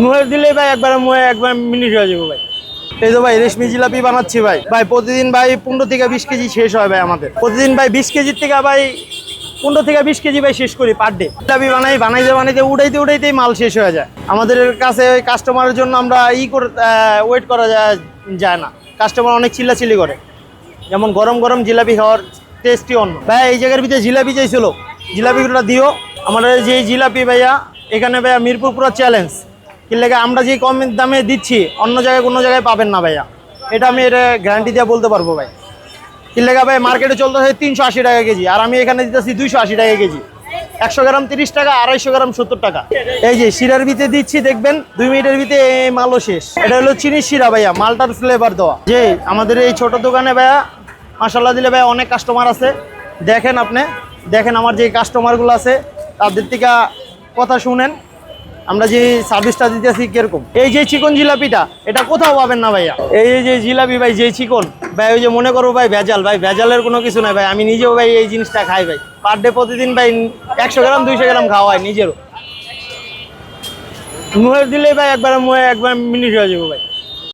মুহের দিলেই ভাই একবার মিনিট হয়ে যাবো ভাই। এই তো ভাই রেশমি জিলাপি বানাচ্ছি ভাই। ভাই প্রতিদিন ভাই 15 থেকে 20 কেজি শেষ হয় ভাই আমাদের। প্রতিদিন ভাই 20 কেজির থেকে ভাই 15 থেকে 20 কেজি ভাই শেষ করি পার ডে। জিলাপি বানাইতে উড়াইতেই মাল শেষ হয়ে যায়। আমাদের কাছে কাস্টমারের জন্য আমরা ওয়েট করা যায় না। কাস্টমার অনেক চিল্লাচিল্লি করে। যেমন গরম গরম জিলাপি খাওয়ার টেস্টই অন্য ভাই। এই জায়গার ভিতরে জিলাপি চাইছিল, জিলাপিগুলো দিও। আমাদের যে জিলাপি ভাইয়া এখানে ভাইয়া মিরপুর পুরো চ্যালেঞ্জ। কি লেগে আমরা যে কম দামে দিচ্ছি অন্য জায়গায় কোনো জায়গায় পাবেন না ভাইয়া। এটা আমি গ্যারান্টি দিয়ে বলতে পারবো ভাই। কি লেগে ভাই মার্কেটে চলতেছে 380 টাকা কেজি, আর আমি এখানে দিতেছি 280 টাকা কেজি। 100 গ্রাম 30 টাকা, 250 গ্রাম 70 টাকা। এই যে শিরার ভিতরে দিচ্ছি, দেখবেন 2 মিনিটের ভিতরে এই মালও শেষ। এটা হলো চিনির শিরা ভাইয়া, মালটার ফ্লেভার দেওয়া। যে আমাদের এই ছোট দোকানে ভাইয়া মাশাআল্লাহ দিলে ভাই অনেক কাস্টমার আছে। দেখেন দেখেন আমার যে কাস্টমারগুলো আছে তাদের থেকে কথা শুনেন আমরা যে সার্ভিসটা দিতেছি কিরকম। এই যে চিকন জিলাপিটা এটা কোথাও পাবেন না ভাইয়া। এই যে জিলাপি ভাই যে চিকন ভাই, ওই যে মনে করো ভাই ভেজাল, ভাই ভেজালের কোনো কিছু নাই ভাই। আমি নিজেও ভাই এই জিনিসটা খাই ভাই, পার ডে প্রতিদিন ভাই 100 গ্রাম 200 গ্রাম খাওয়া হয় নিজেরও। মুহের দিলেই ভাই একবার মিনিট হয়ে যাবো ভাই।